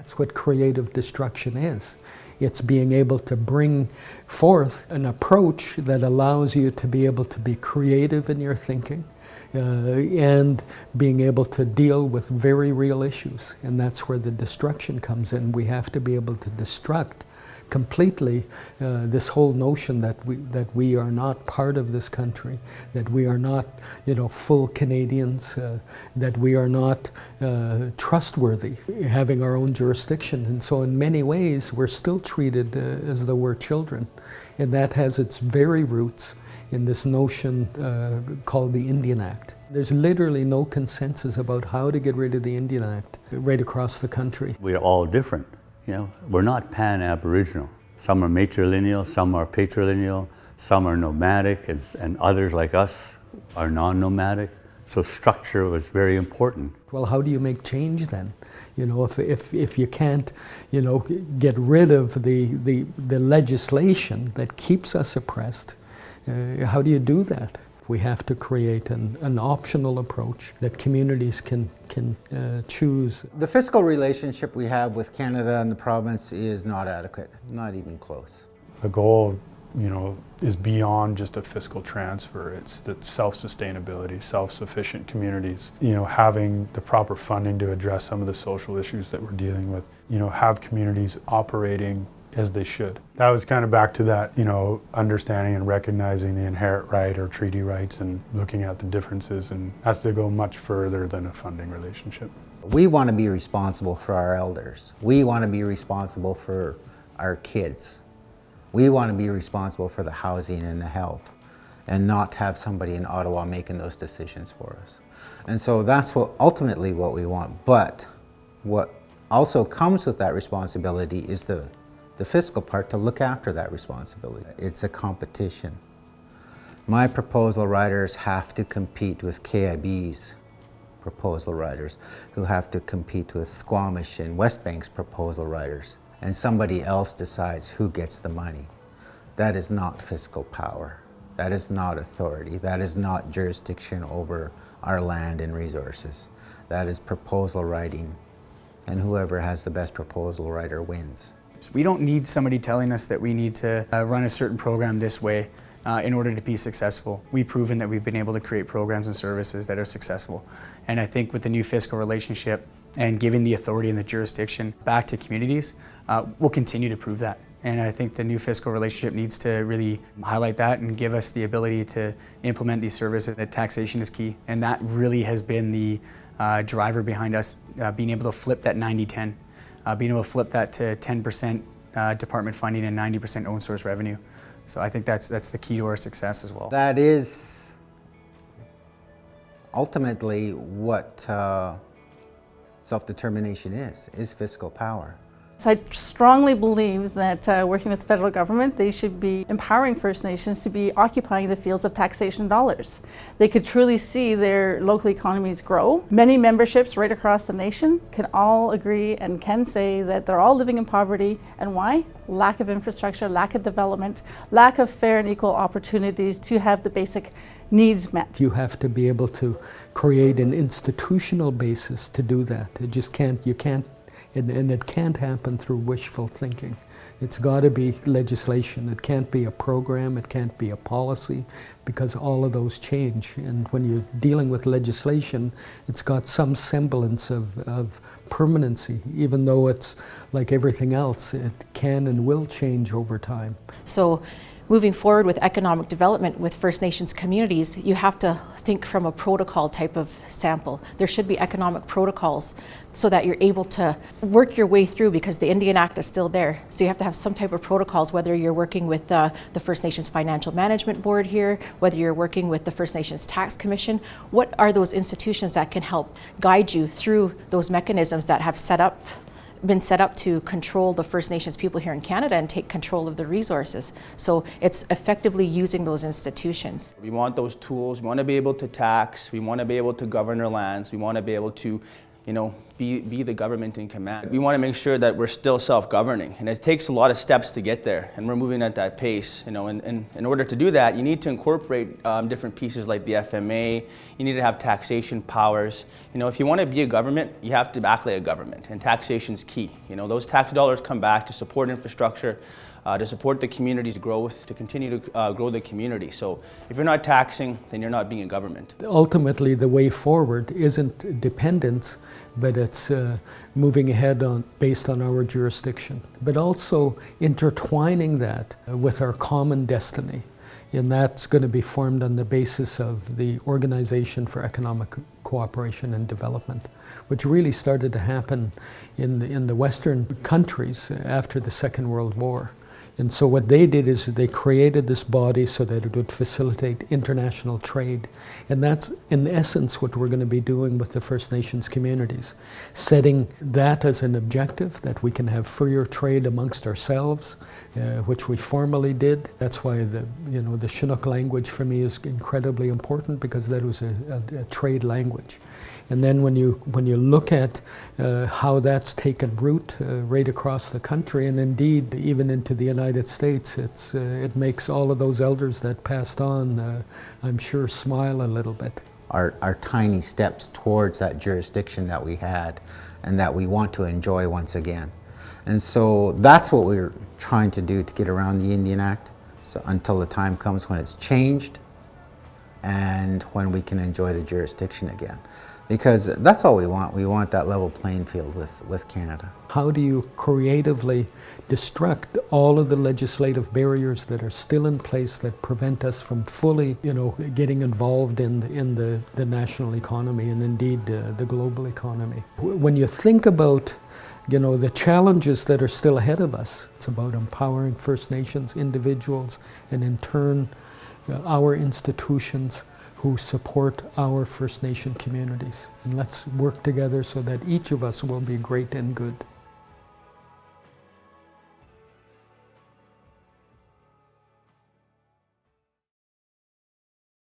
That's what creative destruction is. It's being able to bring forth an approach that allows you to be able to be creative in your thinking and being able to deal with very real issues. And that's where the destruction comes in. We have to be able to destruct completely this whole notion that we are not part of this country, that we are not, full Canadians, that we are not trustworthy, having our own jurisdiction. And so in many ways, we're still treated as though we're children. And that has its very roots in this notion called the Indian Act. There's literally no consensus about how to get rid of the Indian Act right across the country. We're all different. We're not pan-Aboriginal. Some are matrilineal, some are patrilineal, some are nomadic, and others like us are non-nomadic. So structure was very important. Well, how do you make change then? If you can't, get rid of the legislation that keeps us oppressed, how do you do that? We have to create an optional approach that communities can choose. The fiscal relationship we have with Canada and the province is not adequate, not even close. The goal, is beyond just a fiscal transfer. It's the self-sustainability, self-sufficient communities, having the proper funding to address some of the social issues that we're dealing with, have communities operating as they should. That was kind of back to that, understanding and recognizing the inherent right or treaty rights and looking at the differences, and has to go much further than a funding relationship. We want to be responsible for our elders. We want to be responsible for our kids. We want to be responsible for the housing and the health, and not have somebody in Ottawa making those decisions for us. And so that's ultimately what we want. But what also comes with that responsibility is the fiscal part to look after that responsibility. It's a competition. My proposal writers have to compete with KIB's proposal writers, who have to compete with Squamish and Westbank's proposal writers, and somebody else decides who gets the money. That is not fiscal power. That is not authority. That is not jurisdiction over our land and resources. That is proposal writing, and whoever has the best proposal writer wins. We don't need somebody telling us that we need to run a certain program this way in order to be successful. We've proven that we've been able to create programs and services that are successful. And I think with the new fiscal relationship and giving the authority and the jurisdiction back to communities, we'll continue to prove that. And I think the new fiscal relationship needs to really highlight that and give us the ability to implement these services. That taxation is key, and that really has been the driver behind us being able to flip that 90-10. Being able to flip that to 10% department funding and 90% own source revenue. So I think that's the key to our success as well. That is ultimately what self-determination is fiscal power. So I strongly believe that working with the federal government, they should be empowering First Nations to be occupying the fields of taxation dollars. They could truly see their local economies grow. Many memberships right across the nation can all agree and can say that they're all living in poverty. And why? Lack of infrastructure, lack of development, lack of fair and equal opportunities to have the basic needs met. You have to be able to create an institutional basis to do that. And it can't happen through wishful thinking. It's got to be legislation. It can't be a program. It can't be a policy, because all of those change. And when you're dealing with legislation, it's got some semblance of permanency, even though it's like everything else. It can and will change over time. So, moving forward with economic development with First Nations communities, you have to think from a protocol type of sample. There should be economic protocols so that you're able to work your way through, because the Indian Act is still there. So you have to have some type of protocols, whether you're working with the First Nations Financial Management Board here, whether you're working with the First Nations Tax Commission. What are those institutions that can help guide you through those mechanisms that have been set up to control the First Nations people here in Canada and take control of the resources? So it's effectively using those institutions. We want those tools. We want to be able to tax. We want to be able to govern our lands. We want to be able to be the government in command. We want to make sure that we're still self-governing, and it takes a lot of steps to get there, and we're moving at that pace. And in order to do that, you need to incorporate different pieces like the FMA. You need to have taxation powers. If you want to be a government, you have to act like a government, and taxation's key. Those tax dollars come back to support infrastructure, to support the community's growth, to continue to grow the community. So if you're not taxing, then you're not being a government. Ultimately, the way forward isn't dependence, but it's moving ahead based on our jurisdiction, but also intertwining that with our common destiny. And that's going to be formed on the basis of the Organization for Economic Cooperation and Development, which really started to happen in the Western countries after the Second World War. And so what they did is they created this body so that it would facilitate international trade. And that's in essence what we're going to be doing with the First Nations communities, setting that as an objective, that we can have freer trade amongst ourselves, which we formally did. That's why the Chinook language for me is incredibly important, because that was a trade language. And then when you look at how that's taken root right across the country, and indeed even into the United States, it makes all of those elders that passed on, I'm sure, smile a little bit. Our tiny steps towards that jurisdiction that we had and that we want to enjoy once again. And so that's what we're trying to do to get around the Indian Act, so until the time comes when it's changed and when we can enjoy the jurisdiction again. Because that's all we want. We want that level playing field with Canada. How do you creatively destruct all of the legislative barriers that are still in place that prevent us from fully, getting involved in the national economy and indeed the global economy? When you think about the challenges that are still ahead of us, it's about empowering First Nations individuals and in turn our institutions who support our First Nation communities. And let's work together so that each of us will be great and good.